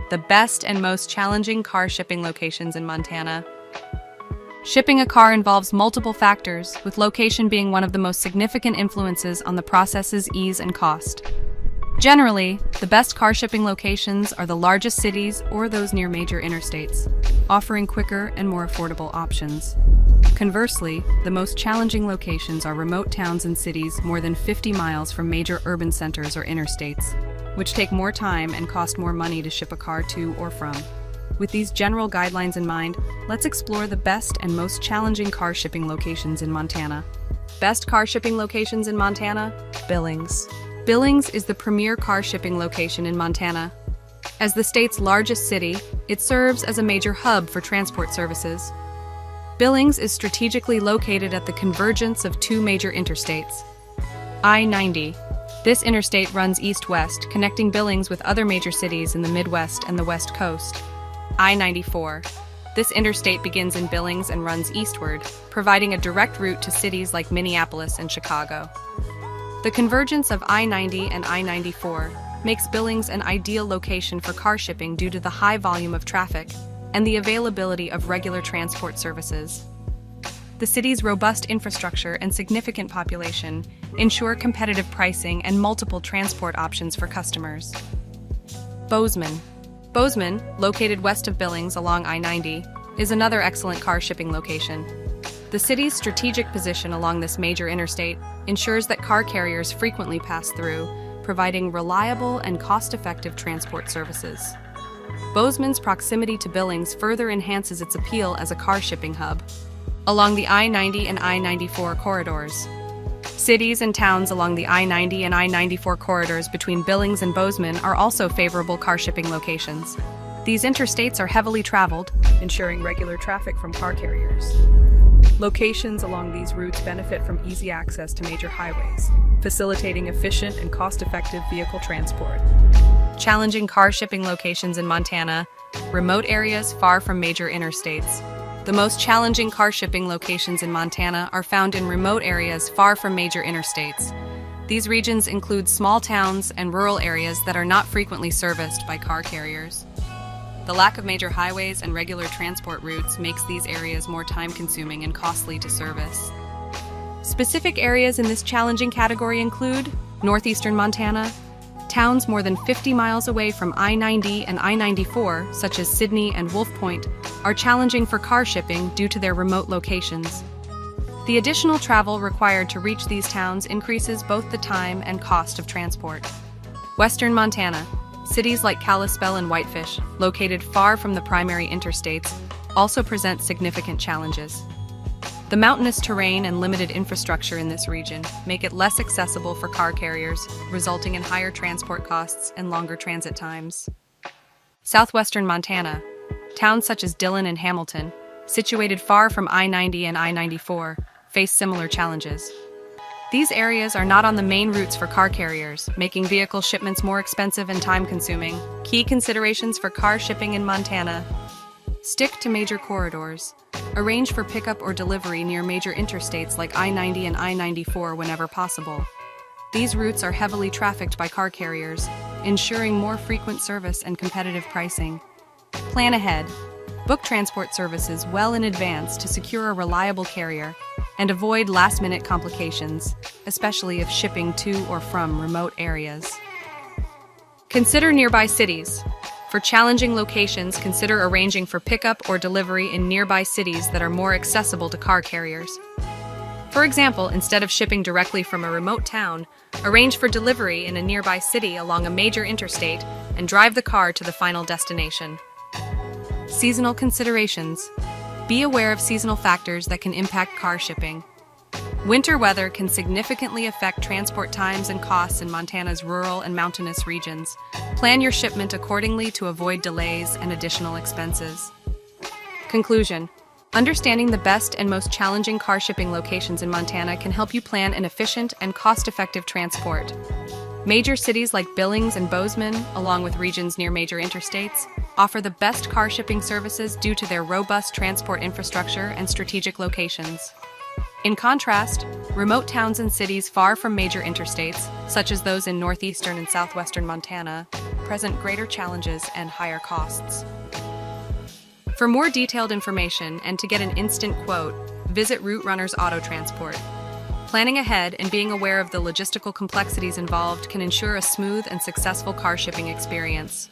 the best and most challenging car shipping locations in Montana. Shipping a car involves multiple factors, with location being one of the most significant influences on the process's ease and cost. Generally, the best car shipping locations are the largest cities or those near major interstates, offering quicker and more affordable options. Conversely, the most challenging locations are remote towns and cities more than 50 miles from major urban centers or interstates, which take more time and cost more money to ship a car to or from. With these general guidelines in mind, let's explore the best and most challenging car shipping locations in Montana. Best car shipping locations in Montana? Billings. Billings is the premier car shipping location in Montana. As the state's largest city, it serves as a major hub for transport services. Billings is strategically located at the convergence of two major interstates. I-90. This interstate runs east-west, connecting Billings with other major cities in the Midwest and the West Coast. I-94. This interstate begins in Billings and runs eastward, providing a direct route to cities like Minneapolis and Chicago. The convergence of I-90 and I-94 makes Billings an ideal location for car shipping due to the high volume of traffic and the availability of regular transport services. The city's robust infrastructure and significant population ensure competitive pricing and multiple transport options for customers. Bozeman. Bozeman, located west of Billings along I-90, is another excellent car shipping location. The city's strategic position along this major interstate ensures that car carriers frequently pass through, providing reliable and cost-effective transport services. Bozeman's proximity to Billings further enhances its appeal as a car shipping hub. Along the I-90 and I-94 corridors. Cities and towns along the I-90 and I-94 corridors between Billings and Bozeman are also favorable car shipping locations. These interstates are heavily traveled, ensuring regular traffic from car carriers. Locations along these routes benefit from easy access to major highways, facilitating efficient and cost-effective vehicle transport. Challenging car shipping locations in Montana, remote areas far from major interstates. The most challenging car shipping locations in Montana are found in remote areas far from major interstates. These regions include small towns and rural areas that are not frequently serviced by car carriers. The lack of major highways and regular transport routes makes these areas more time-consuming and costly to service. Specific areas in this challenging category include northeastern Montana. Towns more than 50 miles away from I-90 and I-94, such as Sidney and Wolf Point, are challenging for car shipping due to their remote locations. The additional travel required to reach these towns increases both the time and cost of transport. Western Montana. Cities like Kalispell and Whitefish, located far from the primary interstates, also present significant challenges. The mountainous terrain and limited infrastructure in this region make it less accessible for car carriers, resulting in higher transport costs and longer transit times. Southwestern Montana. Towns such as Dillon and Hamilton, situated far from I-90 and I-94, face similar challenges. These areas are not on the main routes for car carriers, making vehicle shipments more expensive and time-consuming. Key considerations for car shipping in Montana. Stick to major corridors. Arrange for pickup or delivery near major interstates like I-90 and I-94 whenever possible. These routes are heavily trafficked by car carriers, ensuring more frequent service and competitive pricing. Plan ahead. Book transport services well in advance to secure a reliable carrier and avoid last-minute complications, especially if shipping to or from remote areas. Consider nearby cities. For challenging locations, consider arranging for pickup or delivery in nearby cities that are more accessible to car carriers. For example, instead of shipping directly from a remote town, arrange for delivery in a nearby city along a major interstate and drive the car to the final destination. Seasonal considerations. Be aware of seasonal factors that can impact car shipping. Winter weather can significantly affect transport times and costs in Montana's rural and mountainous regions. Plan your shipment accordingly to avoid delays and additional expenses. Conclusion. Understanding the best and most challenging car shipping locations in Montana can help you plan an efficient and cost-effective transport. Major cities like Billings and Bozeman, along with regions near major interstates, offer the best car shipping services due to their robust transport infrastructure and strategic locations. In contrast, remote towns and cities far from major interstates, such as those in northeastern and southwestern Montana, present greater challenges and higher costs. For more detailed information and to get an instant quote, visit Route Runner's Auto Transport. Planning ahead and being aware of the logistical complexities involved can ensure a smooth and successful car shipping experience.